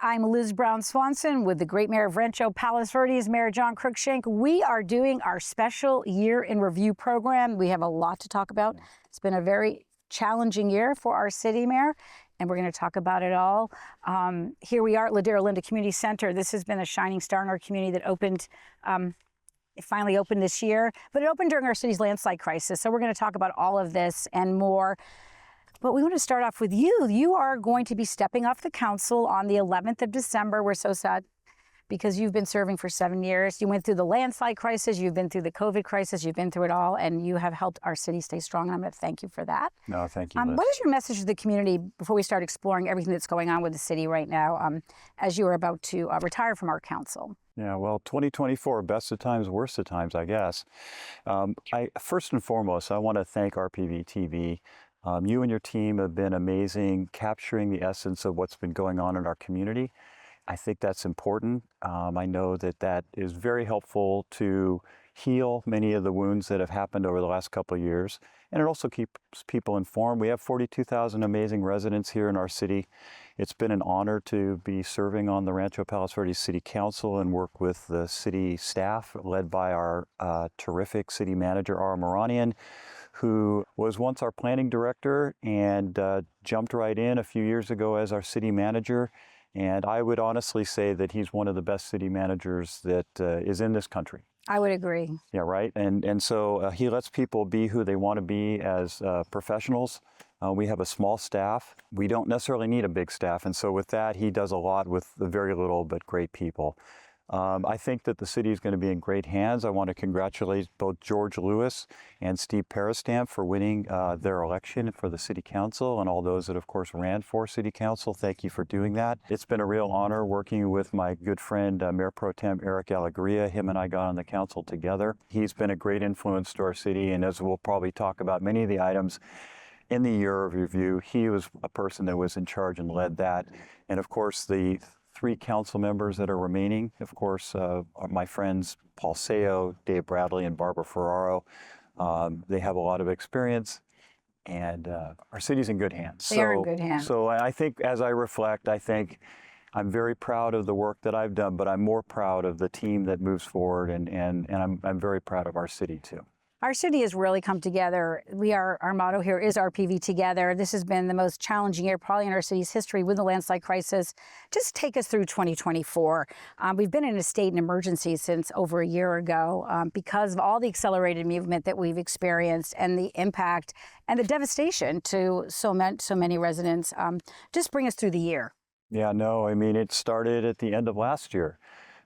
I'm Liz Brown Swanson with the great Mayor of Rancho, Palos, Verdes, Mayor John Cruikshank. We are doing our special year in review program. We have a lot to talk about. It's been a very challenging year for our city, Mayor, and we're going to talk about it all. Here we are at Ladera Linda Community Center. This has been a shining star in our community that opened, it finally opened this year, but it opened during our city's landslide crisis. So we're going to talk about all of this and more. But we want to start off with you. You are going to be stepping off the council on the 11th of December. We're so sad because you've been serving for 7 years. You went through the landslide crisis, you've been through the COVID crisis, you've been through it all, and you have helped our city stay strong. And I'm going to thank you for that. No, thank you, Liz. What is your message to the community before we start exploring everything that's going on with the city right now as you are about to retire from our council? Yeah, well, 2024, best of times, worst of times, I guess. First and foremost, I want to thank RPVtv. You and your team have been amazing capturing the essence of what's been going on in our community. I think that's important. I know that that is very helpful to heal many of the wounds that have happened over the last couple of years. And it also keeps people informed. We have 42,000 amazing residents here in our city. It's been an honor to be serving on the Rancho Palos Verdes City Council and work with the city staff led by our terrific city manager, Ara Moranian, who was once our planning director and jumped right in a few years ago as our city manager. And I would honestly say that he's one of the best city managers that is in this country. I would agree. Yeah, right. And so he lets people be who they want to be as professionals. We have a small staff. We don't necessarily need a big staff. And so with that, he does a lot with very little but great people. I think that the city is going to be in great hands. I want to congratulate both George Lewis and Steve Peristamp for winning their election for the city council, and all those that, of course, ran for city council. Thank you for doing that. It's been a real honor working with my good friend, Mayor Pro Tem Eric Alegria. Him and I got on the council together. He's been a great influence to our city, and as we'll probably talk about many of the items in the year of review, he was a person that was in charge and led that. And of course, the 3 council members that are remaining, of course, are my friends Paul Seo, Dave Bradley, and Barbara Ferraro. They have a lot of experience, and our city's in good hands. They are in good hands. So I think as I reflect, I think I'm very proud of the work that I've done, but I'm more proud of the team that moves forward, and I'm very proud of our city too. Our city has really come together. Our motto here is RPV together. This has been the most challenging year probably in our city's history with the landslide crisis. Just take us through 2024. We've been in a state of emergency since over a year ago because of all the accelerated movement that we've experienced and the impact and the devastation to so many residents. Just bring us through the year. Yeah, no, I mean, it started at the end of last year.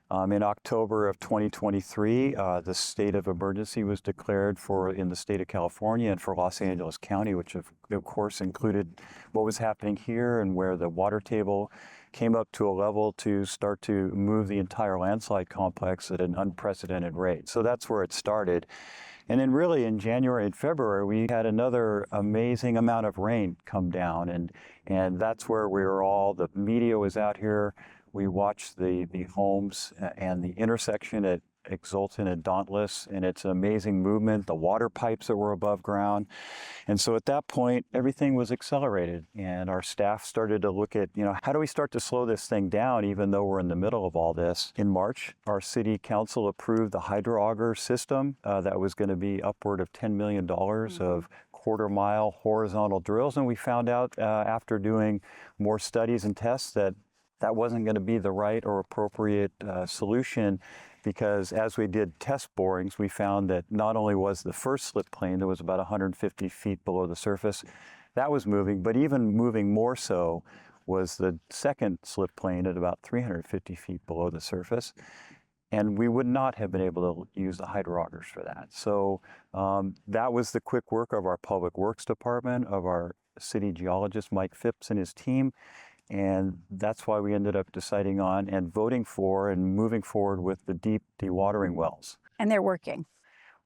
In October of 2023, the state of emergency was declared in the state of California and for Los Angeles County, which of course included what was happening here and where the water table came up to a level to start to move the entire landslide complex at an unprecedented rate. So that's where it started. And then really in January and February, we had another amazing amount of rain come down. And that's where the media was out here. We watched the homes and the intersection at Exultant and Dauntless, and it's an amazing movement, the water pipes that were above ground. And so at that point, everything was accelerated, and our staff started to look at, how do we start to slow this thing down even though we're in the middle of all this? In March, our city council approved the hydro auger system that was going to be upward of $10 million of quarter-mile horizontal drills, and we found out after doing more studies and tests that wasn't going to be the right or appropriate solution, because as we did test borings, we found that not only was the first slip plane that was about 150 feet below the surface, that was moving, but even moving more so was the second slip plane at about 350 feet below the surface. And we would not have been able to use the hydro augers for that. So that was the quick work of our Public Works Department, of our city geologist, Mike Phipps, and his team. And that's why we ended up deciding on and voting for and moving forward with the deep dewatering wells. And they're working.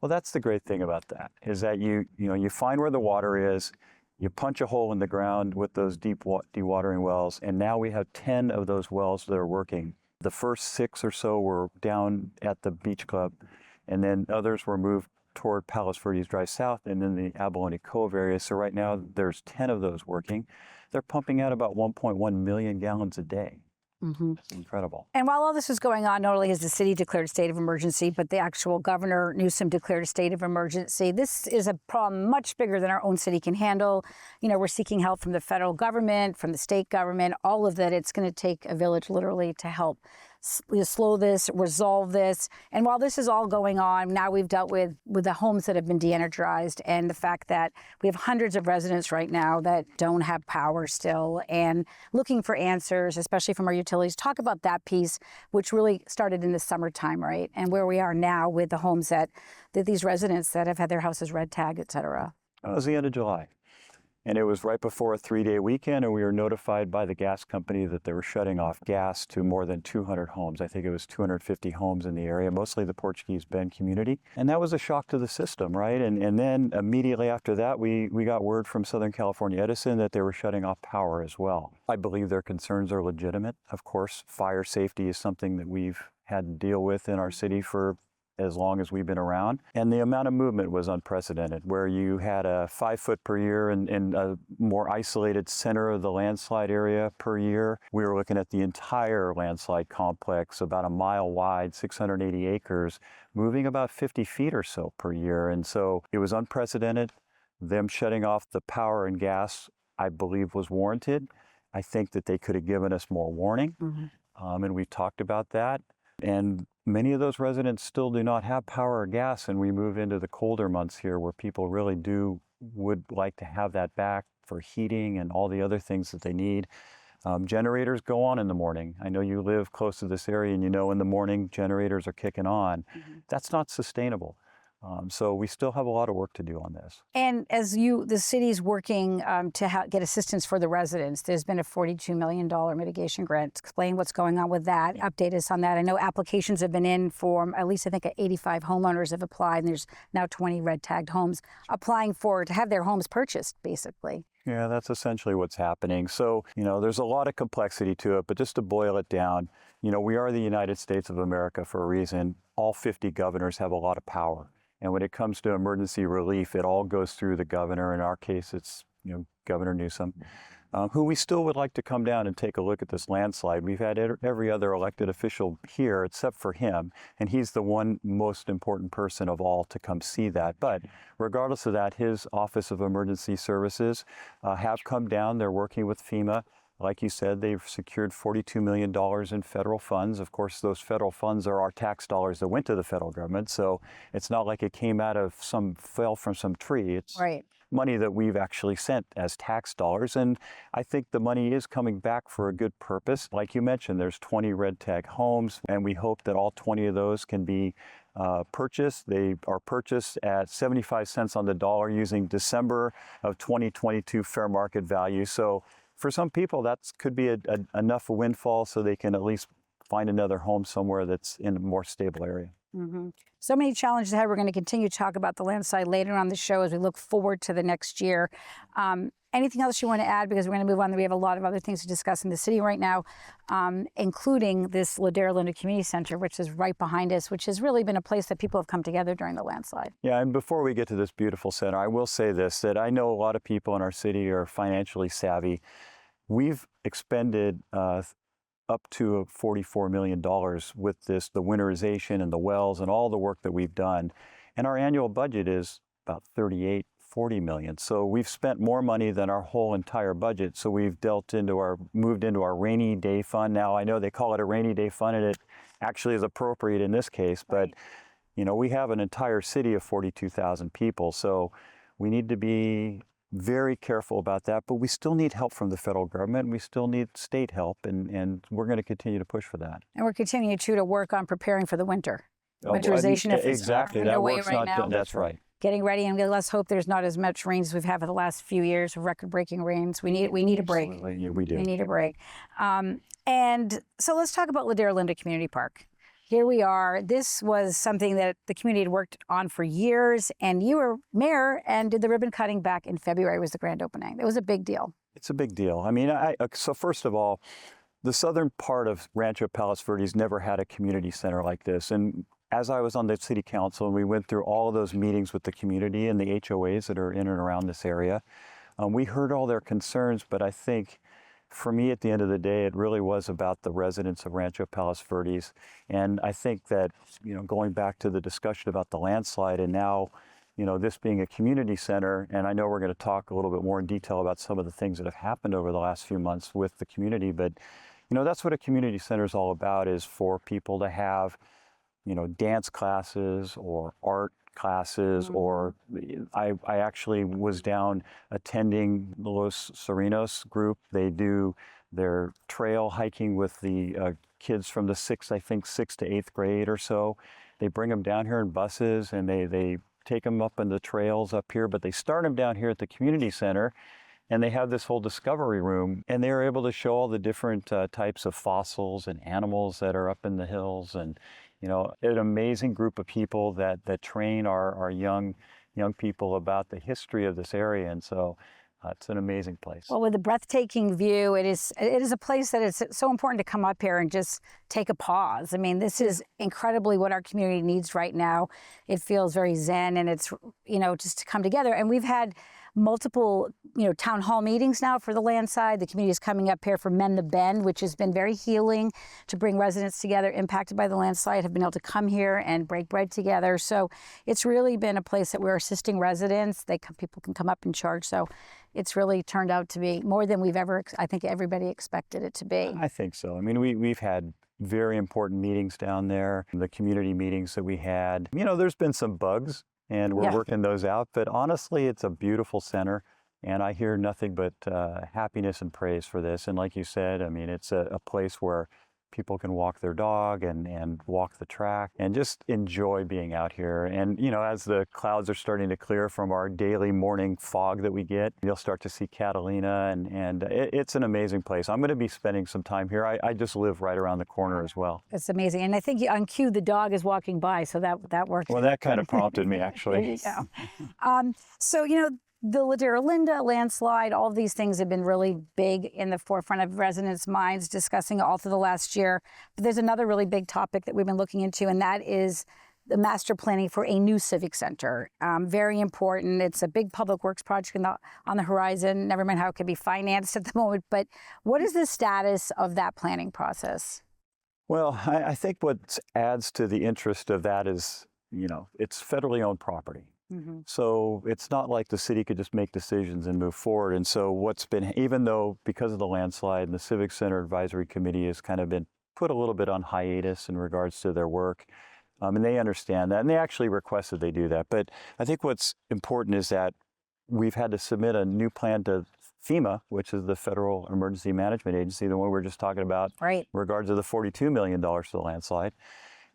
Well, that's the great thing about that, is that you find where the water is, you punch a hole in the ground with those deep dewatering wells, and now we have 10 of those wells that are working. The first 6 or so were down at the beach club, and then others were moved toward Palos Verdes Drive South and then the Abalone Cove area. So right now there's 10 of those working. They're pumping out about 1.1 million gallons a day. It's incredible. And while all this was going on, not only has the city declared a state of emergency, but the actual Governor Newsom declared a state of emergency. This is a problem much bigger than our own city can handle. You know, we're seeking help from the federal government, from the state government, all of that. It's going to take a village literally to help slow this, resolve this. And while this is all going on, now we've dealt with the homes that have been de-energized and the fact that we have hundreds of residents right now that don't have power still and looking for answers, especially from our utilities. Talk about that piece, which really started in the summertime, right? And where we are now with the homes that these residents that have had their houses red tagged, et cetera. It was the end of July. And it was right before a 3-day weekend, and we were notified by the gas company that they were shutting off gas to more than 200 homes. I think it was 250 homes in the area, mostly the Portuguese Bend community. And that was a shock to the system, right? And then immediately after that, we got word from Southern California Edison that they were shutting off power as well. I believe their concerns are legitimate. Of course, fire safety is something that we've had to deal with in our city for as long as we've been around. And the amount of movement was unprecedented, where you had a 5 foot per year in a more isolated center of the landslide area per year. We were looking at the entire landslide complex, about a mile wide, 680 acres, moving about 50 feet or so per year. And so it was unprecedented. Them shutting off the power and gas, I believe, was warranted. I think that they could have given us more warning. And we've talked about that. And many of those residents still do not have power or gas, and we move into the colder months here where people really would like to have that back for heating and all the other things that they need. Generators go on in the morning. I know you live close to this area and you know in the morning generators are kicking on. That's not sustainable. So we still have a lot of work to do on this. And as the city's working to get assistance for the residents, there's been a $42 million mitigation grant. Explain what's going on with that. Update us on that. I know applications have been in for at least, I think, 85 homeowners have applied, and there's now 20 red tagged homes applying to have their homes purchased, basically. Yeah, that's essentially what's happening. So, there's a lot of complexity to it, but just to boil it down, we are the United States of America for a reason. All 50 governors have a lot of power. And when it comes to emergency relief, it all goes through the governor. In our case, it's Governor Newsom, who we still would like to come down and take a look at this landslide. We've had every other elected official here except for him, and he's the one most important person of all to come see that. But regardless of that, his Office of Emergency Services have come down. They're working with FEMA. Like you said, they've secured $42 million in federal funds. Of course, those federal funds are our tax dollars that went to the federal government. So it's not like it came out of fell from some tree. It's money that we've actually sent as tax dollars. And I think the money is coming back for a good purpose. Like you mentioned, there's 20 red tag homes, and we hope that all 20 of those can be purchased. They are purchased at 75 cents on the dollar using December of 2022 fair market value. So for some people, that could be enough a windfall so they can at least find another home somewhere that's in a more stable area. So many challenges ahead. We're going to continue to talk about the landslide later on the show as we look forward to the next year. Anything else you want to add? Because we're going to move on. We have a lot of other things to discuss in the city right now, including this Ladera Linda Community Center, which is right behind us, which has really been a place that people have come together during the landslide. Yeah, and before we get to this beautiful center, I will say this, that I know a lot of people in our city are financially savvy. We've expended up to $44 million with the winterization and the wells and all the work that we've done. And our annual budget is about $40 million. So we've spent more money than our whole entire budget. So we've moved into our rainy day fund. Now I know they call it a rainy day fund, and it actually is appropriate in this case, but we have an entire city of 42,000 people. So we need to be very careful about that, but we still need help from the federal government. We still need state help, and we're going to continue to push for that. And we're continuing to work on preparing for the winter. Winterization efforts exactly. That work's right not now. done. That's right. Getting ready, and let's hope there's not as much rain as we've had for the last few years, record-breaking rains. We need a break. Absolutely. Yeah, we do. We need a break. And so let's talk about Ladera Linda Community Park. Here we are. This was something that the community had worked on for years, and you were mayor and did the ribbon cutting back in February was the grand opening. It was a big deal. It's a big deal. I mean, so first of all, the southern part of Rancho Palos Verdes never had a community center like this. And as I was on the city council and we went through all of those meetings with the community and the HOAs that are in and around this area, we heard all their concerns, but I think for me, at the end of the day, it really was about the residents of Rancho Palos Verdes. And I think that, going back to the discussion about the landslide and now, this being a community center, and I know we're going to talk a little bit more in detail about some of the things that have happened over the last few months with the community, but, that's what a community center is all about, is for people to have, dance classes or art classes, or I actually was down attending the Los Serenos group. They do their trail hiking with the kids from the sixth to 8th grade or so. They bring them down here in buses, and they take them up on the trails up here, but they start them down here at the community center, and they have this whole discovery room, and they're able to show all the different types of fossils and animals that are up in the hills. And an amazing group of people that train our young people about the history of this area. And so it's an amazing place. Well, with a breathtaking view, it is a place that it's so important to come up here and just take a pause. I mean, this is incredibly what our community needs right now. It feels very zen, and it's, just to come together. And we've had multiple, town hall meetings now for the landslide. The community is coming up here for Mend the Bend, which has been very healing to bring residents together impacted by the landslide, have been able to come here and break bread together. So it's really been a place that we're assisting residents. People can come up and charge. So it's really turned out to be more than I think everybody expected it to be. I think so. I mean, we've had very important meetings down there, the community meetings that we had. There's been some bugs, and we're working those out. But honestly, it's a beautiful center, and I hear nothing but happiness and praise for this. And like you said, I mean, it's a place where people can walk their dog and walk the track and just enjoy being out here. And, as the clouds are starting to clear from our daily morning fog that we get, you'll start to see Catalina, and it's an amazing place. I'm going to be spending some time here. I just live right around the corner as well. It's amazing. And I think on cue, the dog is walking by, so that worked. Well, that kind of prompted me, actually. There you go. So, the Ladera Linda landslide, all of these things have been really big in the forefront of residents' minds, discussing all through the last year. But there's another really big topic that we've been looking into, and that is the master planning for a new civic center. Very important. It's a big public works project on the horizon, never mind how it can be financed at the moment. But what is the status of that planning process? Well, I think what adds to the interest of that is, it's federally owned property. So it's not like the city could just make decisions and move forward. And so even though because of the landslide, and the Civic Center Advisory Committee has kind of been put a little bit on hiatus in regards to their work, and they understand that, and they actually requested they do that. But I think what's important is that we've had to submit a new plan to FEMA, which is the Federal Emergency Management Agency, the one we were just talking about, right, in regards to the $42 million for the landslide.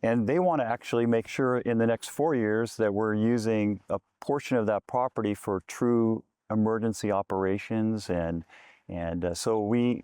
And they want to actually make sure in the next 4 years that we're using a portion of that property for true emergency operations. And so we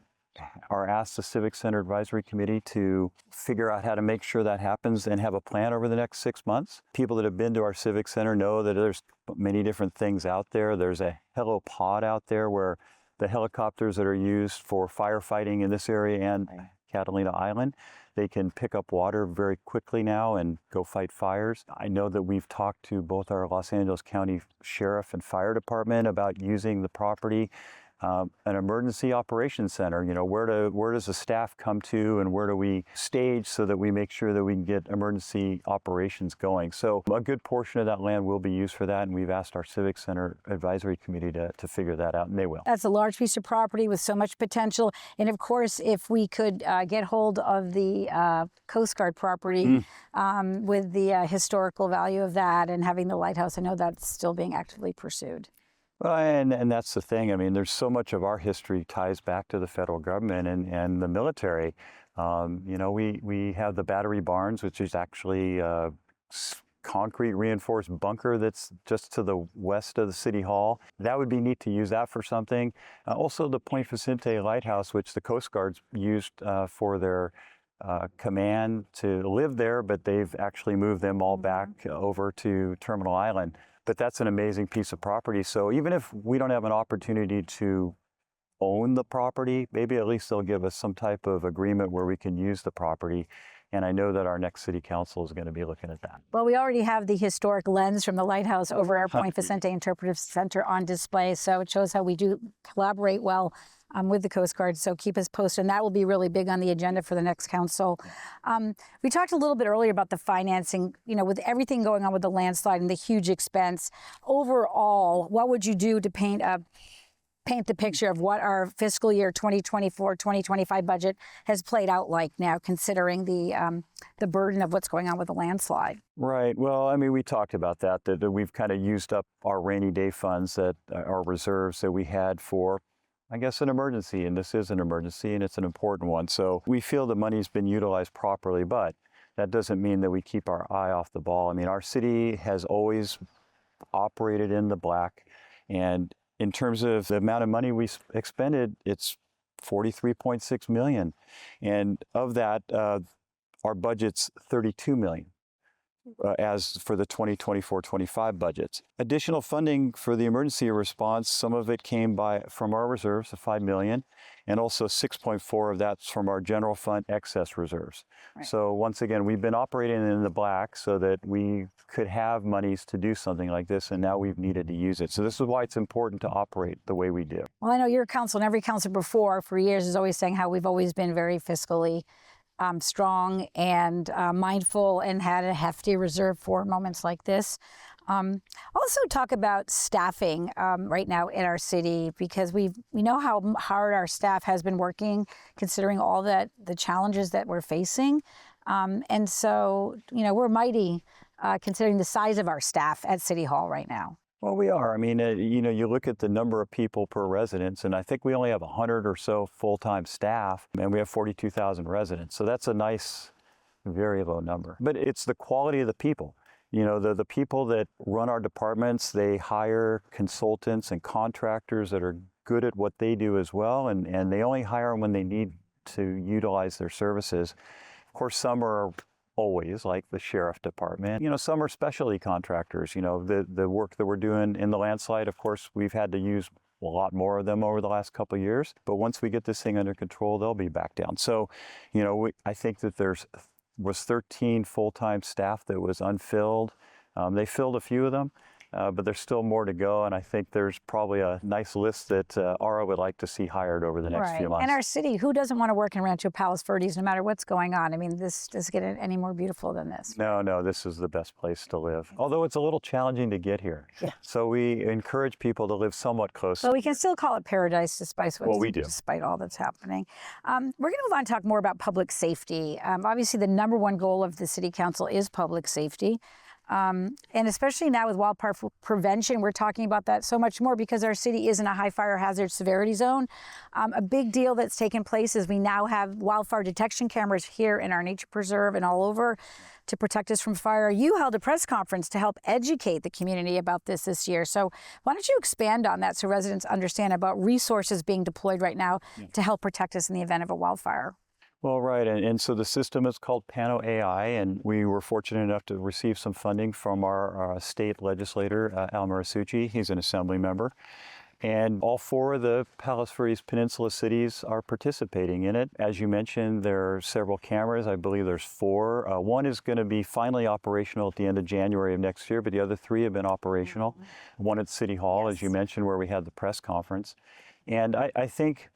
are asked the Civic Center Advisory Committee to figure out how to make sure that happens and have a plan over the next 6 months. People that have been to our Civic Center know that there's many different things out there. There's a helipod out there where the helicopters that are used for firefighting in this area and Catalina Island, they can pick up water very quickly now and go fight fires. I know that we've talked to both our Los Angeles County Sheriff and Fire Department about using the property. An emergency operations center, where does the staff come to, and where do we stage so that we make sure that we can get emergency operations going. So a good portion of that land will be used for that, and we've asked our Civic Center Advisory Committee to figure that out, and they will. That's a large piece of property with so much potential. And of course, if we could get hold of the Coast Guard property with the historical value of that and having the lighthouse, I know that's still being actively pursued. Well, and that's the thing. I mean, there's so much of our history ties back to the federal government and the military. We have the Battery Barns, which is actually a concrete reinforced bunker that's just to the west of the City Hall. That would be neat to use that for something. Also, the Point Vicente Lighthouse, which the Coast Guard's used for their command to live there, but they've actually moved them all back over to Terminal Island. But that's an amazing piece of property. So even if we don't have an opportunity to own the property, maybe at least they'll give us some type of agreement where we can use the property. And I know that our next city council is going to be looking at that. Well, we already have the historic lens from the lighthouse over our Point Vicente Interpretive Center on display, so it shows how we do collaborate well with the Coast Guard. So keep us posted, and that will be really big on the agenda for the next council. We talked a little bit earlier about the financing, with everything going on with the landslide and the huge expense. Overall, what would you do to paint the picture of what our fiscal year 2024-2025 budget has played out like now, considering the burden of what's going on with the landslide? Right. Well, I mean, we talked about that we've kind of used up our rainy day funds, that our reserves that we had for, I guess, an emergency, and this is an emergency, and it's an important one. So we feel the money's been utilized properly, but that doesn't mean that we keep our eye off the ball. I mean, our city has always operated in the black, and in terms of the amount of money we expended, it's $43.6 million. And of that, our budget's $32 million. As for the 2024-25 budgets. Additional funding for the emergency response, some of it came from our reserves of $5 million, and also 6.4 of that's from our general fund excess reserves. Right. So once again, we've been operating in the black so that we could have monies to do something like this, and now we've needed to use it. So this is why it's important to operate the way we do. Well, I know your council and every council before for years is always saying how we've always been very fiscally strong and mindful, and had a hefty reserve for moments like this. Also talk about staffing right now in our city, because we know how hard our staff has been working, considering all the challenges that we're facing. And so, we're mighty considering the size of our staff at City Hall right now. Well, we are. I mean, you look at the number of people per residence, and I think we only have 100 or so full-time staff, and we have 42,000 residents. So that's a nice, very low number. But it's the quality of the people. The people that run our departments, they hire consultants and contractors that are good at what they do as well, and they only hire them when they need to utilize their services. Of course, some are always, like the sheriff department. Some are specialty contractors. The work that we're doing in the landslide, of course, we've had to use a lot more of them over the last couple of years. But once we get this thing under control, they'll be back down. So, I think that was 13 full-time staff that was unfilled. They filled a few of them, but there's still more to go. And I think there's probably a nice list that Aura would like to see hired over the next few months. And our city, who doesn't want to work in Rancho, Palos, Verdes, no matter what's going on? I mean, this doesn't get any more beautiful than this. No, this is the best place to live. Although it's a little challenging to get here. Yeah. So we encourage people to live somewhat close. But we can still call it paradise despite we do. Despite all that's happening. We're going to move on and talk more about public safety. Obviously, the number one goal of the City Council is public safety. And especially now with wildfire prevention, we're talking about that so much more because our city is in a high fire hazard severity zone. A big deal that's taken place is we now have wildfire detection cameras here in our nature preserve and all over to protect us from fire. You held a press conference to help educate the community about this year. So why don't you expand on that so residents understand about resources being deployed right now to help protect us in the event of a wildfire? Well, right, and so the system is called Pano AI, and we were fortunate enough to receive some funding from our state legislator, Al Marisucci. He's an assembly member. And all four of the Palos Verdes Peninsula cities are participating in it. As you mentioned, there are several cameras. I believe there's 4. One is going to be finally operational at the end of January of next year, but the other 3 have been operational. One at City Hall, as you mentioned, where we had the press conference. And I think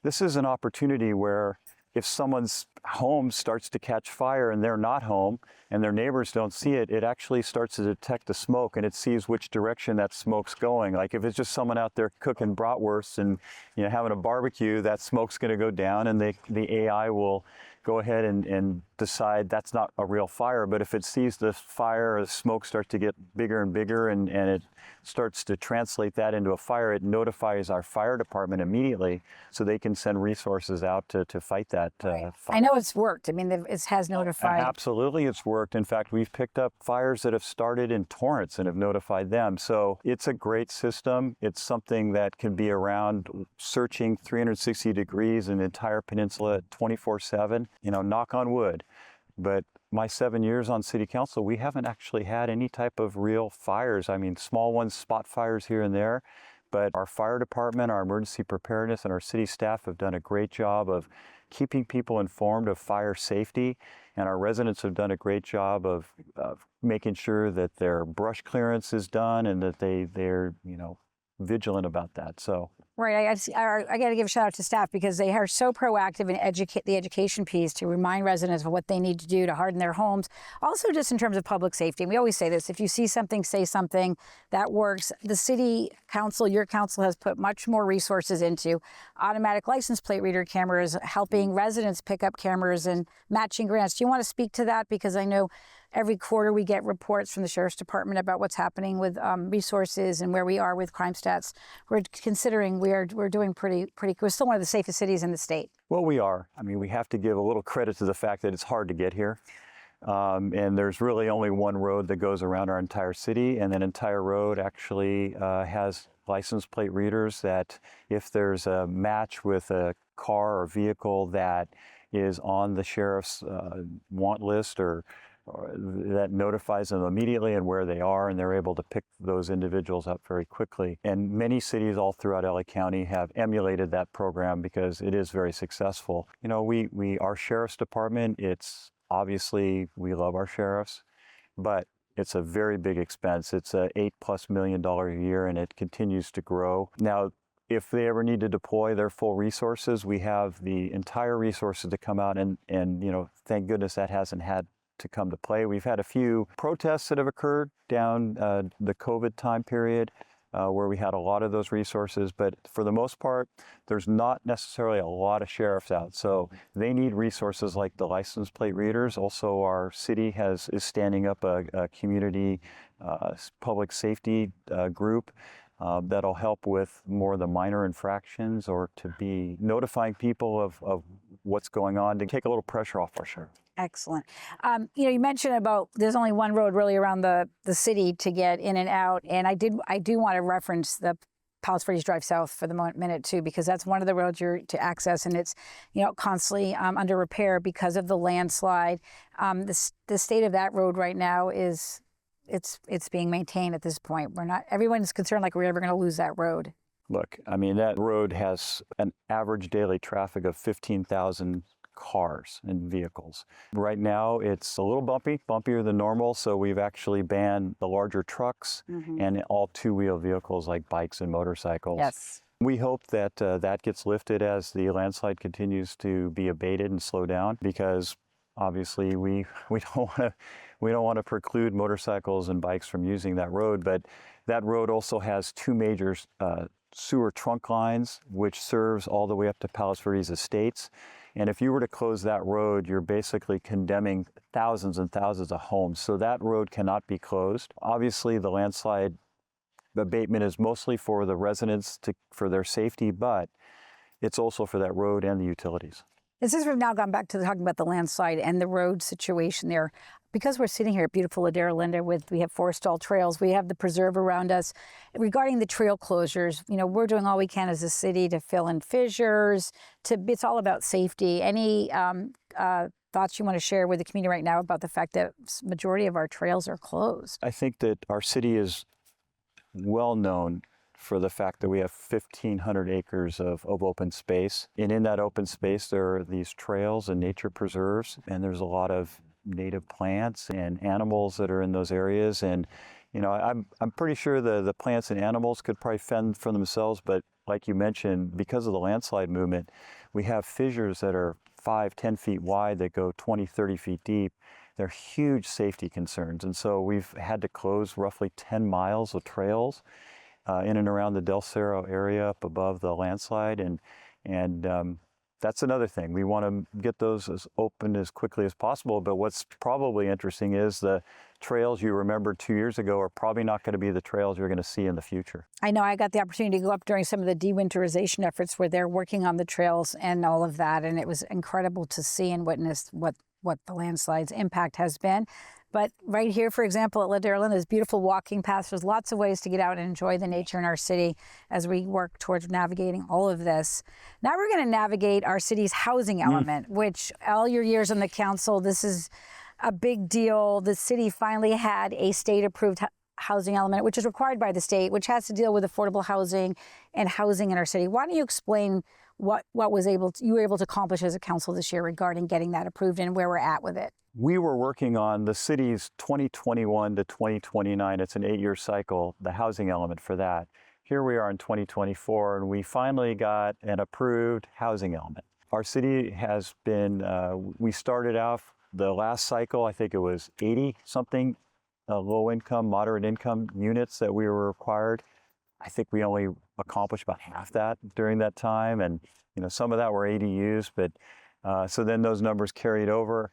this is an opportunity where if someone's home starts to catch fire and they're not home and their neighbors don't see it, it actually starts to detect the smoke and it sees which direction that smoke's going. Like if it's just someone out there cooking bratwursts and having a barbecue, that smoke's going to go down, and the AI will go ahead and decide that's not a real fire. But if it sees the fire, the smoke starts to get bigger and bigger, and it starts to translate that into a fire, it notifies our fire department immediately so they can send resources out to fight that fire. I know it's worked. I mean, it has notified. Absolutely, it's worked. In fact, we've picked up fires that have started in Torrance and have notified them. So it's a great system. It's something that can be around searching 360 degrees in the entire peninsula 24/7. Knock on wood. But my 7 years on City Council, we haven't actually had any type of real fires. I mean, small ones, spot fires here and there. But our fire department, our emergency preparedness, and our city staff have done a great job of keeping people informed of fire safety. And our residents have done a great job of making sure that their brush clearance is done and that they're vigilant about that. So. Right, I got to give a shout out to staff because they are so proactive in the education piece to remind residents of what they need to do to harden their homes. Also, just in terms of public safety, and we always say this: if you see something, say something. That works. The city council, your council, has put much more resources into automatic license plate reader cameras, helping residents pick up cameras and matching grants. Do you want to speak to that? Because I know every quarter we get reports from the Sheriff's Department about what's happening with resources and where we are with crime stats. We're considering we're doing pretty. We're still one of the safest cities in the state. Well, we are. I mean, we have to give a little credit to the fact that it's hard to get here. And there's really only one road that goes around our entire city, and that entire road actually has license plate readers that if there's a match with a car or vehicle that is on the sheriff's want list or that notifies them immediately and where they are, and they're able to pick those individuals up very quickly. And many cities all throughout LA County have emulated that program because it is very successful. You know, our sheriff's department, it's obviously we love our sheriffs, but it's a very big expense. It's a $8+ million a year, and it continues to grow. Now, if they ever need to deploy their full resources, we have the entire resources to come out and thank goodness that hasn't had to come to play. We've had a few protests that have occurred down the COVID time period where we had a lot of those resources, but for the most part, there's not necessarily a lot of sheriffs out. So they need resources like the license plate readers. Also, our city is standing up a community public safety group that'll help with more of the minor infractions or to be notifying people of what's going on to take a little pressure off our sheriff. Excellent. You mentioned about there's only one road really around the city to get in and out, and I do want to reference the Palos Verdes Drive South for the minute too, because that's one of the roads you're to access, and it's constantly under repair because of the landslide. The state of that road right now is it's being maintained at this point. Everyone's concerned like we're ever going to lose that road. Look, I mean, that road has an average daily traffic of 15,000 cars and vehicles. Right now, it's a little bumpier than normal, so we've actually banned the larger trucks and all two-wheel vehicles like bikes and motorcycles. Yes. We hope that that gets lifted as the landslide continues to be abated and slow down, because obviously we don't want to preclude motorcycles and bikes from using that road, but that road also has two major sewer trunk lines, which serves all the way up to Palos Verdes Estates. And if you were to close that road, you're basically condemning thousands and thousands of homes. So that road cannot be closed. Obviously, the landslide abatement is mostly for the residents for their safety, but it's also for that road and the utilities. And since we've now gone back to talking about the landslide and the road situation there, because we're sitting here at beautiful Ladera Linda we have Forestall trails, we have the preserve around us. Regarding the trail closures, we're doing all we can as a city to fill in fissures. It's all about safety. Any thoughts you want to share with the community right now about the fact that majority of our trails are closed? I think that our city is well known for the fact that we have 1,500 acres of open space. And in that open space, there are these trails and nature preserves, and there's a lot of native plants and animals that are in those areas. And I'm pretty sure the plants and animals could probably fend for themselves, but like you mentioned, because of the landslide movement, we have fissures that are 5-10 feet wide that go 20-30 feet deep. They're huge safety concerns, and so we've had to close roughly 10 miles of trails in and around the Del Cerro area up above the landslide, and that's another thing. We want to get those as open as quickly as possible, but what's probably interesting is the trails you remembered 2 years ago are probably not going to be the trails you're going to see in the future. I know I got the opportunity to go up during some of the dewinterization efforts where they're working on the trails and all of that, and it was incredible to see and witness what the landslide's impact has been. But right here, for example, at Ladera Linda, there's beautiful walking paths. There's lots of ways to get out and enjoy the nature in our city as we work towards navigating all of this. Now we're going to navigate our city's housing element, which all your years on the council, this is a big deal. The city finally had a state-approved housing element, which is required by the state, which has to deal with affordable housing and housing in our city. Why don't you explain what you were able to accomplish as a council this year regarding getting that approved and where we're at with it. We were working on the city's 2021 to 2029, it's an 8-year cycle, the housing element for that. Here we are in 2024, and we finally got an approved housing element. Our city has been, we started out the last cycle, I think it was 80-something low income, moderate income units that we were required. I think we only accomplished about half that during that time, and some of that were ADUs, but so then those numbers carried over.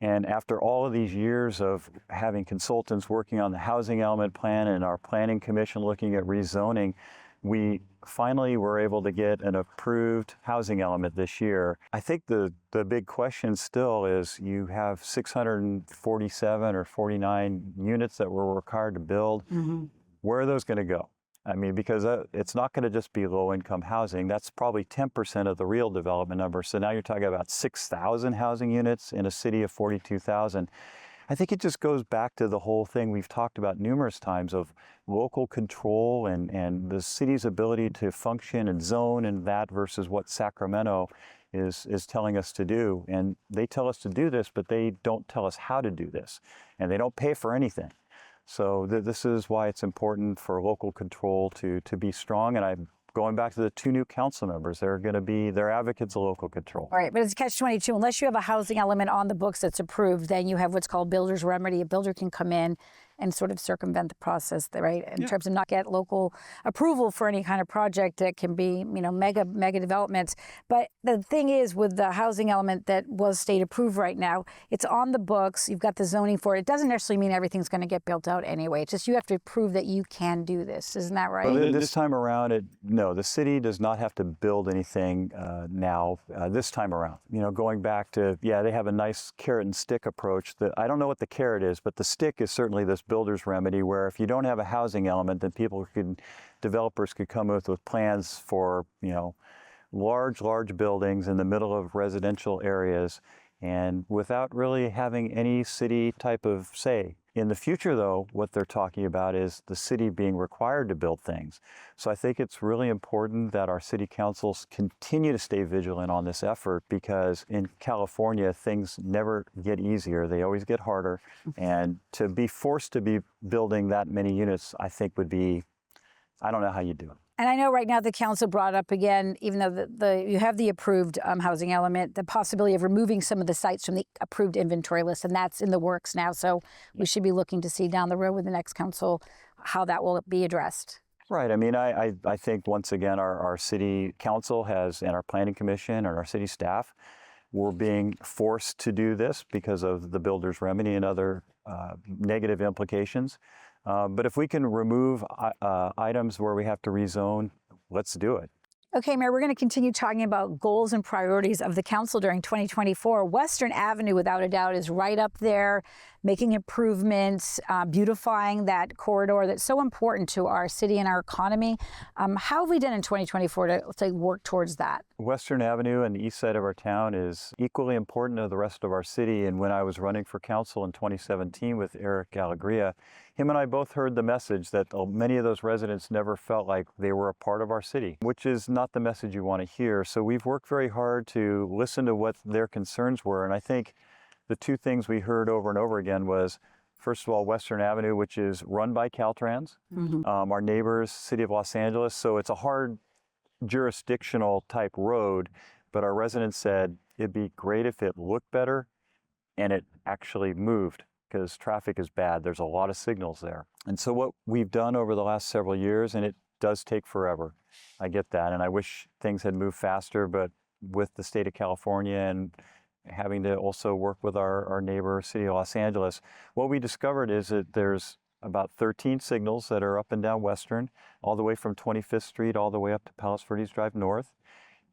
And after all of these years of having consultants working on the housing element plan and our planning commission looking at rezoning, we finally were able to get an approved housing element this year. I think the big question still is you have 647 or 49 units that we're required to build. Mm-hmm. Where are those going to go? I mean, because it's not going to just be low-income housing. That's probably 10% of the real development number. So now you're talking about 6,000 housing units in a city of 42,000. I think it just goes back to the whole thing we've talked about numerous times of local control and the city's ability to function and zone and that versus what Sacramento is telling us to do. And they tell us to do this, but they don't tell us how to do this. And they don't pay for anything. So this is why it's important for local control to be strong. And I'm going back to the 2 new council members. They're advocates of local control. All right, but it's catch-22. Unless you have a housing element on the books that's approved, then you have what's called builder's remedy. A builder can come in and sort of circumvent the process, right? In terms of not get local approval for any kind of project that can be, mega developments. But the thing is, with the housing element that was state approved right now, it's on the books. You've got the zoning for it. It doesn't necessarily mean everything's going to get built out anyway. It's just you have to prove that you can do this. Isn't that right? Well, this time around, no, the city does not have to build anything now. This time around, going back to they have a nice carrot and stick approach. That I don't know what the carrot is, but the stick is certainly this builder's remedy, where if you don't have a housing element, then developers could come with plans for, large buildings in the middle of residential areas and without really having any city type of say. In the future, though, what they're talking about is the city being required to build things. So I think it's really important that our city councils continue to stay vigilant on this effort, because in California, things never get easier. They always get harder. And to be forced to be building that many units, I think would be, I don't know how you do it. And I know right now the council brought up again, even though you have the approved housing element, the possibility of removing some of the sites from the approved inventory list, and that's in the works now. So we should be looking to see down the road with the next council how that will be addressed. Right. I mean, I think once again, our city council has, and our planning commission and our city staff, we're being forced to do this because of the builder's remedy and other negative implications. But if we can remove items where we have to rezone, let's do it. Okay, Mayor, we're going to continue talking about goals and priorities of the council during 2024. Western Avenue, without a doubt, is right up there, making improvements, beautifying that corridor that's so important to our city and our economy. How have we done in 2024 to work towards that? Western Avenue and the east side of our town is equally important to the rest of our city. And when I was running for council in 2017 with Eric Allegria, him and I both heard the message that many of those residents never felt like they were a part of our city, which is not the message you want to hear. So we've worked very hard to listen to what their concerns were. And I think the 2 things we heard over and over again was, first of all, Western Avenue, which is run by Caltrans, our neighbors, City of Los Angeles. So it's a hard jurisdictional type road, but our residents said it'd be great if it looked better and it actually moved, because traffic is bad. There's a lot of signals there. And so what we've done over the last several years, and it does take forever, I get that, and I wish things had moved faster, but with the state of California and having to also work with our neighbor, City of Los Angeles, what we discovered is that there's about 13 signals that are up and down Western, all the way from 25th Street all the way up to Palos Verdes Drive North.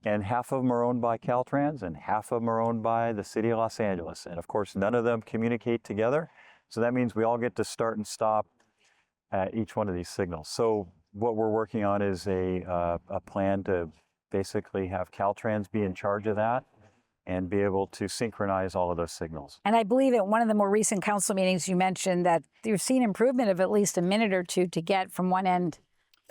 And half of them are owned by Caltrans and half of them are owned by the City of Los Angeles. And of course, none of them communicate together. So that means we all get to start and stop at each one of these signals. So what we're working on is a plan to basically have Caltrans be in charge of that and be able to synchronize all of those signals. And I believe at one of the more recent council meetings, you mentioned that you've seen improvement of at least a minute or two to get from one end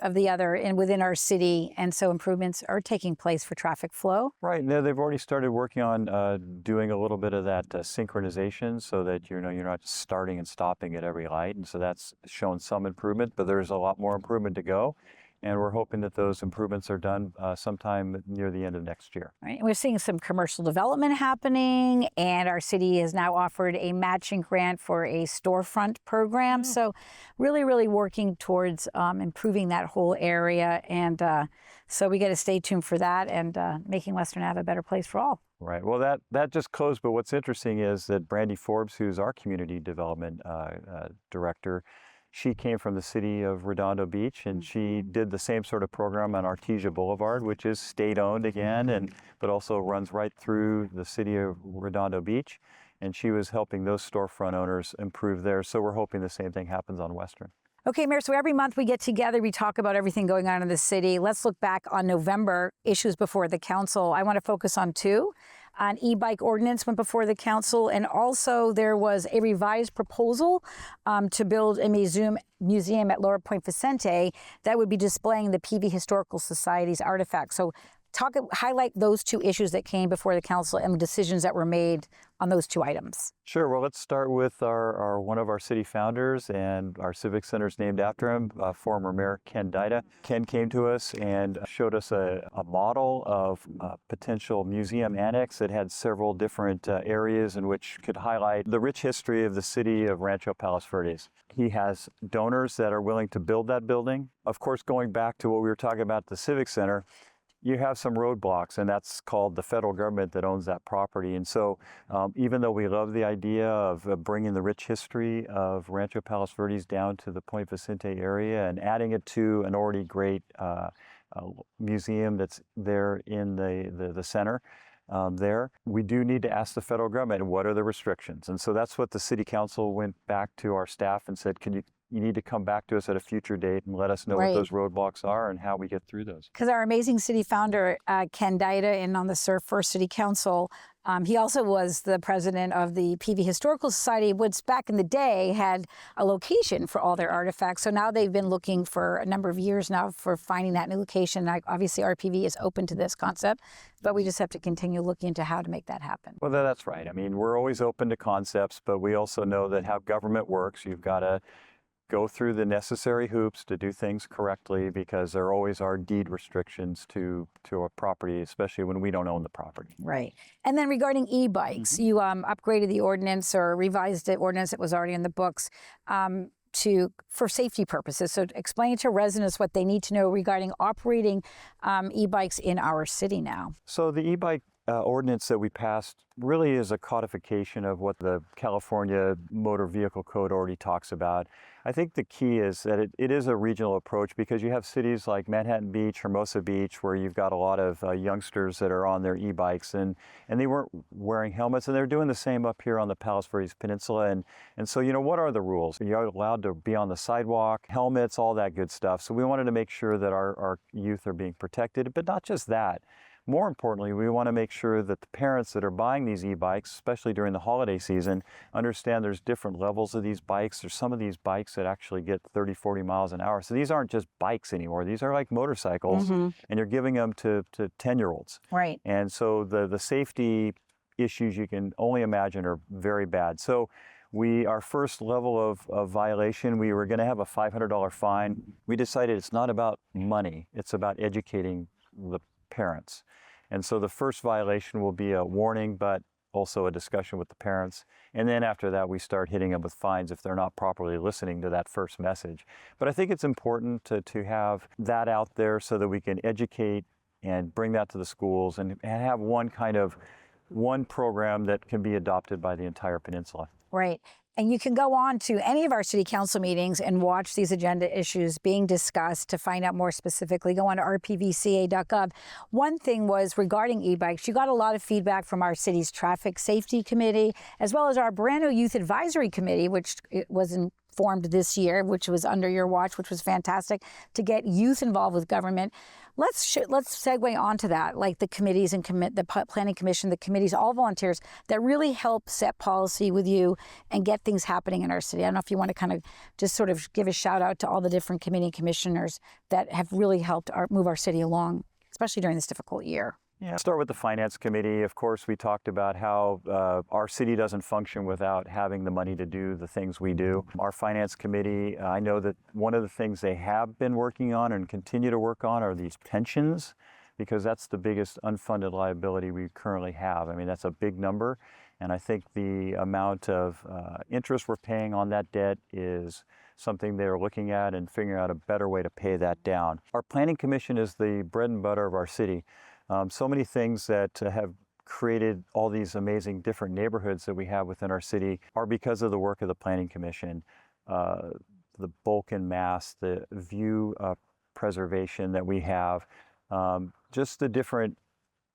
of the other and within our city. And so improvements are taking place for traffic flow. Right. Now they've already started working on doing a little bit of that synchronization so that you're not starting and stopping at every light. And so that's shown some improvement, but there's a lot more improvement to go. And we're hoping that those improvements are done sometime near the end of next year. Right. We're seeing some commercial development happening, and our city has now offered a matching grant for a storefront program. So really, really working towards improving that whole area. And so we got to stay tuned for that and making Western Ave a better place for all. Right. Well, that just closed. But what's interesting is that Brandy Forbes, who's our community development director, she came from the city of Redondo Beach, and she did the same sort of program on Artesia Boulevard, which is state-owned again, but also runs right through the city of Redondo Beach. And she was helping those storefront owners improve theirs. So we're hoping the same thing happens on Western. Okay, Mayor, so every month we get together, we talk about everything going on in the city. Let's look back on November issues before the council. I want to focus on two. An e-bike ordinance went before the council, and also there was a revised proposal to build a museum at Lower Point Vicente that would be displaying the PV Historical Society's artifacts. So highlight those two issues that came before the council and the decisions that were made on those two items. Sure. Well, let's start with one of our city founders, and our civic center is named after him, former Mayor Ken Dida. Ken came to us and showed us a model of a potential museum annex that had several different areas in which could highlight the rich history of the city of Rancho Palos Verdes. He has donors that are willing to build that building. Of course, going back to what we were talking about at the civic center, you have some roadblocks, and that's called the federal government that owns that property. And so even though we love the idea of bringing the rich history of Rancho Palos Verdes down to the Point Vicente area and adding it to an already great museum that's there in the center, there, we do need to ask the federal government, what are the restrictions? And so that's what the city council went back to our staff and said, you need to come back to us at a future date and let us know what those roadblocks are and how we get through those. Because our amazing city founder, Ken Dida, and on the first city council, he also was the president of the PV Historical Society, which back in the day had a location for all their artifacts. So now they've been looking for a number of years now for finding that new location. Obviously, RPV is open to this concept, but we just have to continue looking into how to make that happen. Well, that's right. I mean, we're always open to concepts, but we also know that how government works, you've got to go through the necessary hoops to do things correctly, because there always are deed restrictions to a property, especially when we don't own the property. Right. And then regarding e-bikes, you upgraded the ordinance or revised the ordinance that was already in the books for safety purposes. So explain to residents what they need to know regarding operating e-bikes in our city now. So the e-bike ordinance that we passed really is a codification of what the California Motor Vehicle Code already talks about. I think the key is that it is a regional approach, because you have cities like Manhattan Beach, Hermosa Beach, where you've got a lot of youngsters that are on their e-bikes, and they weren't wearing helmets, and they're doing the same up here on the Palos Verdes Peninsula. And so, what are the rules? You're allowed to be on the sidewalk, helmets, all that good stuff. So we wanted to make sure that our youth are being protected, but not just that. More importantly, we want to make sure that the parents that are buying these e-bikes, especially during the holiday season, understand there's different levels of these bikes. There's some of these bikes that actually get 30, 40 miles an hour. So these aren't just bikes anymore. These are like motorcycles, and you're giving them to 10-year-olds. Right. And so the safety issues you can only imagine are very bad. So our first level of violation, we were going to have a $500 fine. We decided it's not about money. It's about educating the parents. And so the first violation will be a warning, but also a discussion with the parents. And then after that, we start hitting them with fines if they're not properly listening to that first message. But I think it's important to have that out there so that we can educate and bring that to the schools and have one program that can be adopted by the entire peninsula. Right. And you can go on to any of our city council meetings and watch these agenda issues being discussed. To find out more specifically, go on to rpvca.gov. One thing was regarding e-bikes. You got a lot of feedback from our city's traffic safety committee, as well as our brand new youth advisory committee, which was in formed this year, which was under your watch, which was fantastic, to get youth involved with government. Let's segue onto that, like the committees and the Planning Commission, the committees, all volunteers that really help set policy with you and get things happening in our city. I don't know if you want to kind of just sort of give a shout out to all the different committee and commissioners that have really helped move our city along, especially during this difficult year. Yeah, start with the Finance Committee. Of course, we talked about how our city doesn't function without having the money to do the things we do. Our Finance Committee, I know that one of the things they have been working on and continue to work on are these pensions, because that's the biggest unfunded liability we currently have. I mean, that's a big number, and I think the amount of interest we're paying on that debt is something they're looking at and figuring out a better way to pay that down. Our Planning Commission is the bread and butter of our city. So many things that have created all these amazing different neighborhoods that we have within our city are because of the work of the Planning Commission. The bulk and mass, the view preservation that we have, just the different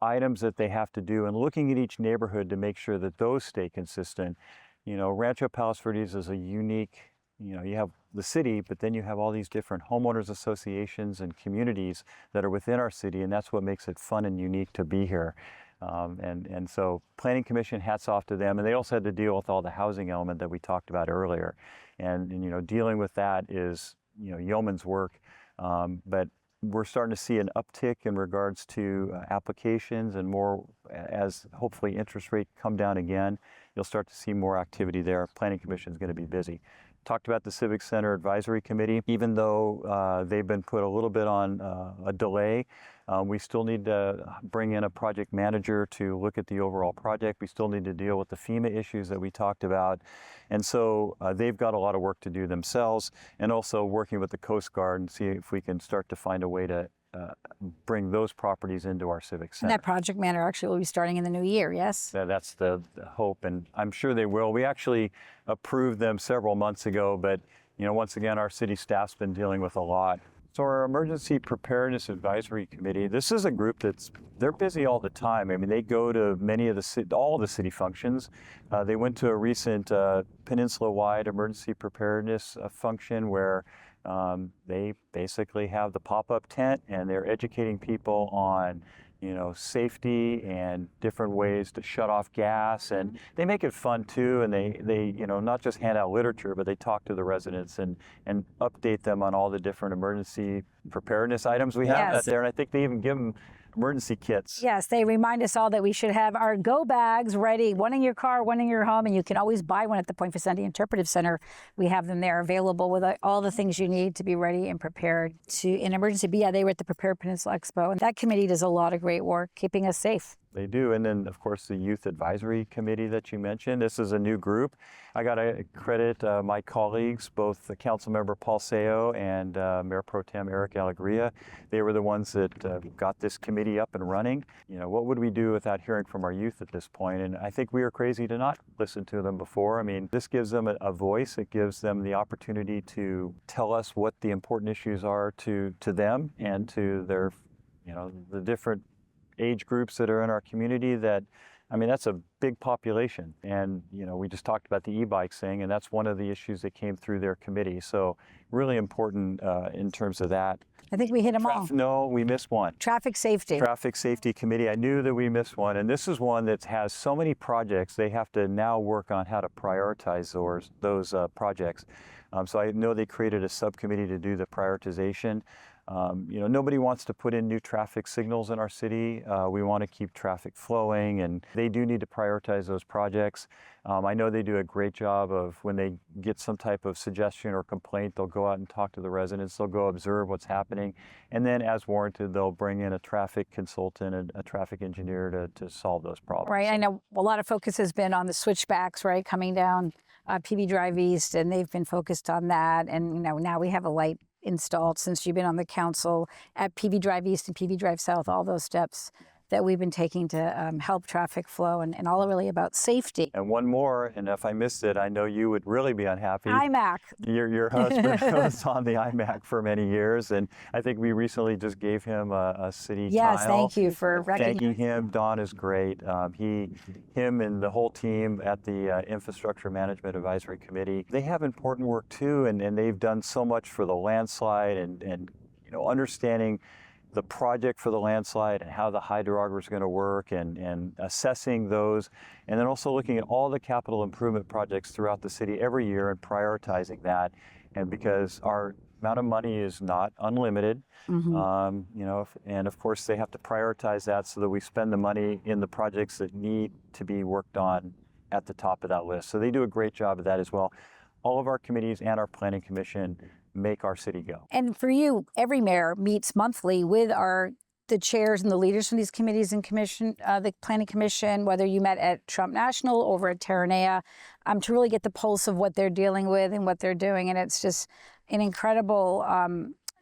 items that they have to do, and looking at each neighborhood to make sure that those stay consistent. You know, Rancho Palos Verdes is a unique, you have the city, but then you have all these different homeowners associations and communities that are within our city, and that's what makes it fun and unique to be here. And so Planning Commission, hats off to them. And they also had to deal with all the housing element that we talked about earlier. And dealing with that is, yeoman's work. But we're starting to see an uptick in regards to applications, and more as hopefully interest rates come down again, you'll start to see more activity there. Planning Commission is going to be busy. Talked about the Civic Center Advisory Committee. Even though they've been put a little bit on a delay, we still need to bring in a project manager to look at the overall project. We still need to deal with the FEMA issues that we talked about. And so they've got a lot of work to do themselves, and also working with the Coast Guard and see if we can start to find a way to bring those properties into our Civic Center. And that project manager actually will be starting in the new year, yes? That's the hope, and I'm sure they will. We actually approved them several months ago, but once again, our city staff's been dealing with a lot. So our Emergency Preparedness Advisory Committee, this is a group they're busy all the time. I mean, they go to all the city functions. They went to a recent peninsula-wide emergency preparedness function where they basically have the pop-up tent, and they're educating people on safety and different ways to shut off gas, and they make it fun too. And they not just hand out literature, but they talk to the residents and update them on all the different emergency preparedness items we have out there. And I think they even give them emergency kits. Yes, they remind us all that we should have our go bags ready, one in your car, one in your home, and you can always buy one at the Point Vicente Interpretive Center. We have them there available with all the things you need to be ready and prepared in emergency. But yeah, they were at the Prepared Peninsula Expo, and that committee does a lot of great work keeping us safe. They do. And then, of course, the Youth Advisory Committee that you mentioned. This is a new group. I got to credit my colleagues, both the Councilmember Paul Seo and Mayor Pro Tem Eric Alegria. They were the ones that got this committee up and running. What would we do without hearing from our youth at this point? And I think we were crazy to not listen to them before. I mean, this gives them a voice. It gives them the opportunity to tell us what the important issues are to them and to their, the different age groups that are in our community. That's a big population. And, we just talked about the e-bikes thing, and that's one of the issues that came through their committee. So really important in terms of that. I think we hit them all. No, we missed one. Traffic Safety. Traffic Safety Committee. I knew that we missed one. And this is one that has so many projects. They have to now work on how to prioritize those projects. So I know they created a subcommittee to do the prioritization. Nobody wants to put in new traffic signals in our city. We want to keep traffic flowing, and they do need to prioritize those projects. I know they do a great job of when they get some type of suggestion or complaint, they'll go out and talk to the residents. They'll go observe what's happening. And then as warranted, they'll bring in a traffic consultant and a traffic engineer to solve those problems. Right. I know a lot of focus has been on the switchbacks, right, coming down PV Drive East, and they've been focused on that. And, now we have a light installed since you've been on the council at PV Drive East and PV Drive South, all those steps that we've been taking to help traffic flow and all really about safety. And one more, and if I missed it, I know you would really be unhappy. IMAC. Your husband was on the IMAC for many years, and I think we recently just gave him a city Yes, tile. thank you for recognizing. Thanking him. Don is great. Him and the whole team at the Infrastructure Management Advisory Committee, they have important work too, and they've done so much for the landslide and understanding the project for the landslide and how the hydrographer is going to work and assessing those, and then also looking at all the capital improvement projects throughout the city every year and prioritizing that. And because our amount of money is not unlimited, and of course they have to prioritize that so that we spend the money in the projects that need to be worked on at the top of that list. So they do a great job of that as well. All of our committees and our planning commission make our city go. And for you, every mayor meets monthly with the chairs and the leaders from these committees and commission, the planning commission, whether you met at Trump National, over at Terranea, to really get the pulse of what they're dealing with and what they're doing. And it's just an incredible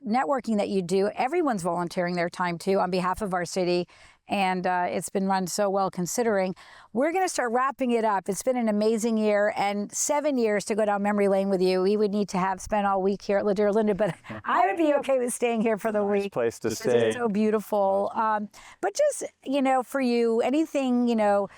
networking that you do. Everyone's volunteering their time too on behalf of our city. And it's been run so well considering. We're going to start wrapping it up. It's been an amazing year, and 7 years to go down memory lane with you. We would need to have spent all week here at Ladera Linda, but I would be okay with staying here for the week. Nice place to stay. It's so beautiful. But just, for you, anything, so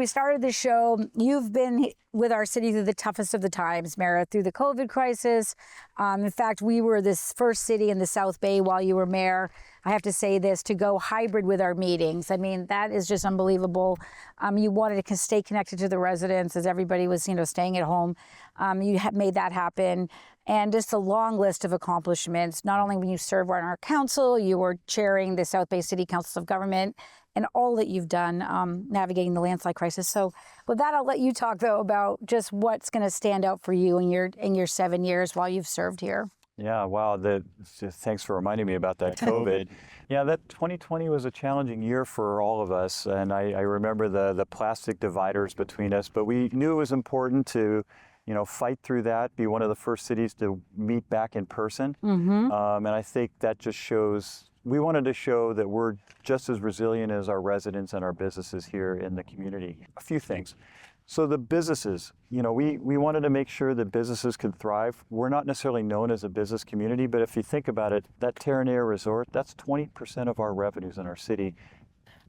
we started the show. You've been with our city through the toughest of the times, Mara, through the COVID crisis. In fact, we were this first city in the South Bay while you were mayor. I have to say this, to go hybrid with our meetings. I mean, that is just unbelievable. You wanted to stay connected to the residents as everybody was, staying at home. You have made that happen. And just a long list of accomplishments, not only when you served on our council, you were chairing the South Bay City Councils of Government, and all that you've done navigating the landslide crisis. So with that, I'll let you talk, though, about just what's going to stand out for you in your 7 years while you've served here. Yeah, wow. Thanks for reminding me about that COVID. Yeah, that 2020 was a challenging year for all of us. And I remember the plastic dividers between us, but we knew it was important to, fight through that, be one of the first cities to meet back in person. And I think that just shows, we wanted to show that we're just as resilient as our residents and our businesses here in the community. A few things. So the businesses, we wanted to make sure that businesses could thrive. We're not necessarily known as a business community, but if you think about it, that Terranea Resort, that's 20% of our revenues in our city.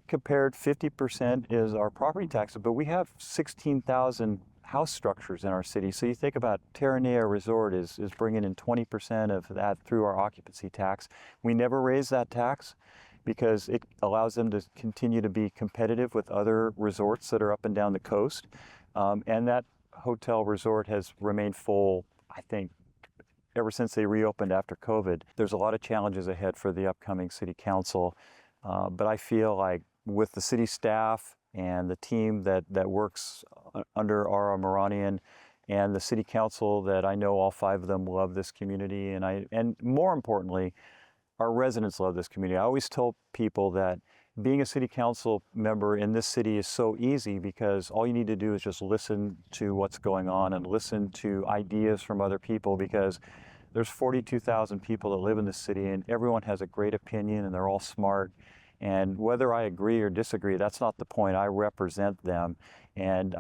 Compared, 50% is our property taxes, but we have 16,000 house structures in our city. So you think about Terranea Resort is bringing in 20% of that through our occupancy tax. We never raise that tax because it allows them to continue to be competitive with other resorts that are up and down the coast. And that hotel resort has remained full, I think, ever since they reopened after COVID. There's a lot of challenges ahead for the upcoming city council, but I feel like with the city staff and the team that works under Ara Moranian and the city council, that I know all 5 of them love this community, and more importantly, our residents love this community. I always tell people that being a city council member in this city is so easy because all you need to do is just listen to what's going on and listen to ideas from other people, because there's 42,000 people that live in this city and everyone has a great opinion and they're all smart. And whether I agree or disagree, that's not the point. I represent them. And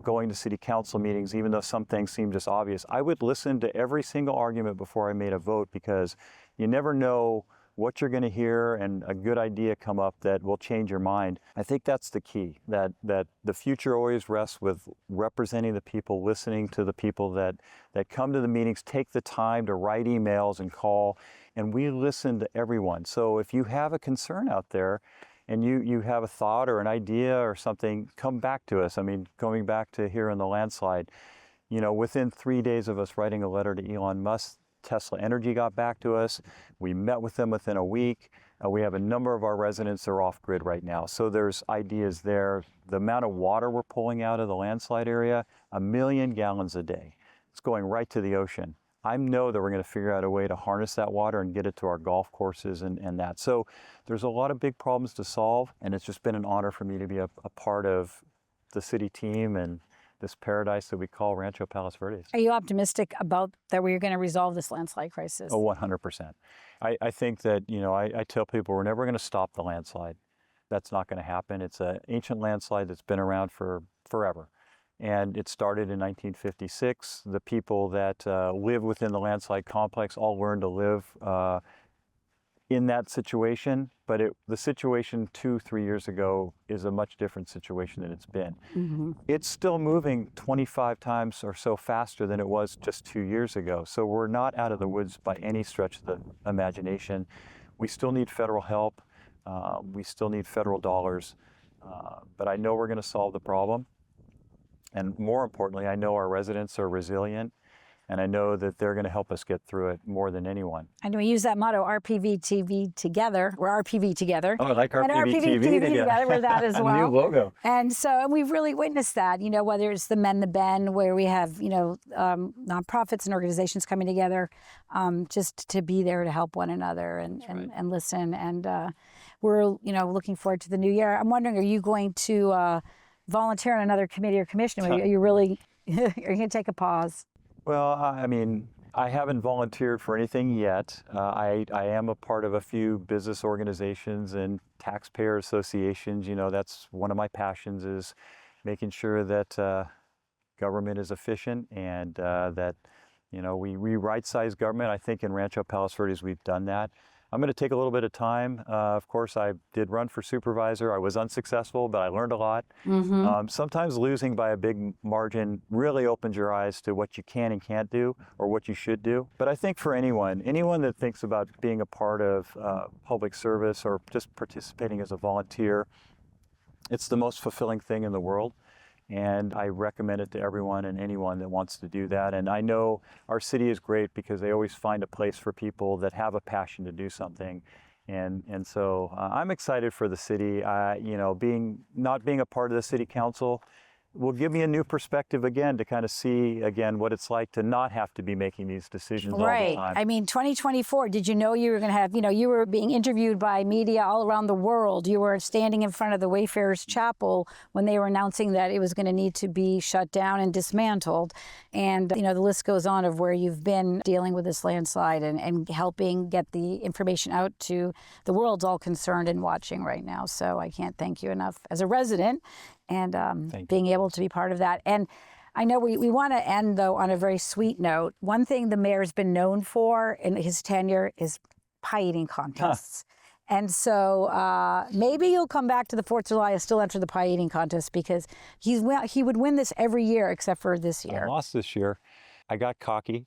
going to city council meetings, even though some things seem just obvious, I would listen to every single argument before I made a vote, because you never know what you're going to hear and a good idea come up that will change your mind. I think that's the key, that the future always rests with representing the people, listening to the people that come to the meetings, take the time to write emails and call, and we listen to everyone. So if you have a concern out there and you have a thought or an idea or something, come back to us. I mean, going back to here in the landslide, within 3 days of us writing a letter to Elon Musk, Tesla Energy got back to us. We met with them within a week. We have a number of our residents that are off grid right now. So there's ideas there. The amount of water we're pulling out of the landslide area, 1 million gallons a day. It's going right to the ocean. I know that we're going to figure out a way to harness that water and get it to our golf courses and that. So there's a lot of big problems to solve, and it's just been an honor for me to be a part of the city team and this paradise that we call Rancho Palos Verdes. Are you optimistic about that we're going to resolve this landslide crisis? Oh, 100%. I think that, I tell people we're never going to stop the landslide, That's not going to happen. It's an ancient landslide that's been around for forever. And it started in 1956. The people that live within the landslide complex all learned to live in that situation, but the situation 2-3 years ago is a much different situation than it's been. Mm-hmm. It's still moving 25 times or so faster than it was just 2 years ago. So we're not out of the woods by any stretch of the imagination. We still need federal help. We still need federal dollars, but I know we're going to solve the problem. And more importantly, I know our residents are resilient, and I know that they're going to help us get through it more than anyone. And we use that motto, RPVtv together. We're RPV together. Oh, I like And RPVtv together with that as well. New logo. And so we've really witnessed that, you know, whether it's the Mend the Bend, where we have, you know, nonprofits and organizations coming together just to be there to help one another and listen. And we're, you know, looking forward to the new year. I'm wondering, are you going to volunteer on another committee or commission? Are you really, are you going to take a pause? Well, I mean, I haven't volunteered for anything yet. I am a part of a few business organizations and taxpayer associations. You know, that's one of my passions, is making sure that government is efficient and that, you know, we right-size government. I think in Rancho Palos Verdes we've done that. I'm going to take a little bit of time. Of course, I did run for supervisor. I was unsuccessful, but I learned a lot. Mm-hmm. Sometimes losing by a big margin really opens your eyes to what you can and can't do, or what you should do. But I think for anyone that thinks about being a part of public service or just participating as a volunteer, it's the most fulfilling thing in the world. And I recommend it to everyone and anyone that wants to do that. And I know our city is great because they always find a place for people that have a passion to do something. And so I'm excited for the city. You know, not being a part of the city council will give me a new perspective again to kind of see again what it's like to not have to be making these decisions all the time. I mean, 2024, did you know you were going to have, you know, you were being interviewed by media all around the world. You were standing in front of the Wayfarers Chapel when they were announcing that it was going to need to be shut down and dismantled. And, you know, the list goes on of where you've been dealing with this landslide and helping get the information out to the world's all concerned and watching right now. So I can't thank you enough as a resident and being able to be part of that. And I know we want to end, though, on a very sweet note. One thing the mayor's been known for in his tenure is pie eating contests. And so maybe you'll come back to the 4th of July and still enter the pie eating contest, because he would win this every year except for this year. I lost this year. I got cocky.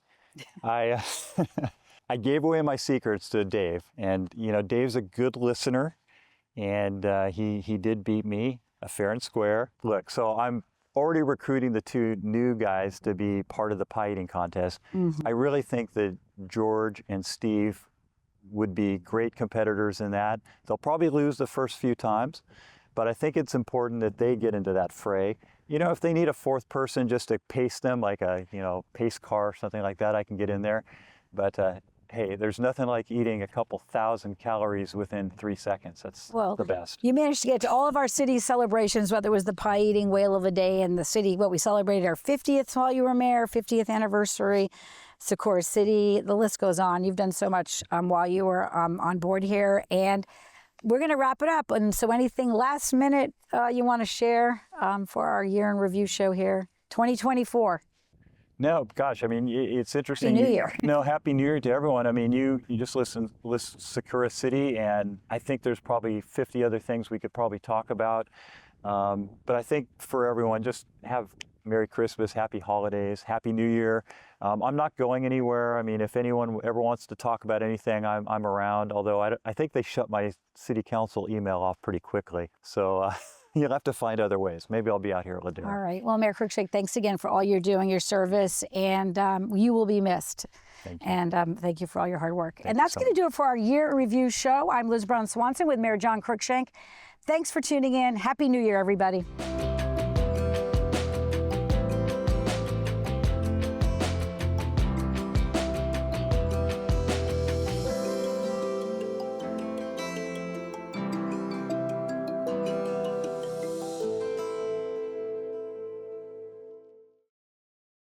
I gave away my secrets to Dave. And, you know, Dave's a good listener. And he did beat me fair and square. Look, so I'm already recruiting the 2 new guys to be part of the pie eating contest. Mm-hmm. I really think that George and Steve would be great competitors in that. They'll probably lose the first few times, but I think it's important that they get into that fray. You know, if they need a 4th person just to pace them, like a, you know, pace car or something like that, I can get in there. But hey, there's nothing like eating a couple thousand calories within 3 seconds. That's the best. You managed to get to all of our city celebrations, whether it was the pie eating whale of a day and the city, we celebrated our 50th while you were mayor, 50th anniversary, Socorro City, the list goes on. You've done so much while you were on board here, and we're going to wrap it up. And so anything last minute you want to share for our year in review show here, 2024? No, gosh, I mean, it's interesting. Happy New Year. No, Happy New Year to everyone. I mean, you just list Socorro City, and I think there's probably 50 other things we could probably talk about. But I think for everyone, just have Merry Christmas, Happy Holidays, Happy New Year. I'm not going anywhere. I mean, if anyone ever wants to talk about anything, I'm around, although I think they shut my city council email off pretty quickly. So you'll have to find other ways. Maybe I'll be out here at Ladera. All right. Well, Mayor Cruikshank, thanks again for all you're doing, your service, and you will be missed. Thank you. And thank you for all your hard work. And that's going to do it for our Year in Review show. I'm Liz Brown Swanson with Mayor John Cruikshank. Thanks for tuning in. Happy New Year, everybody.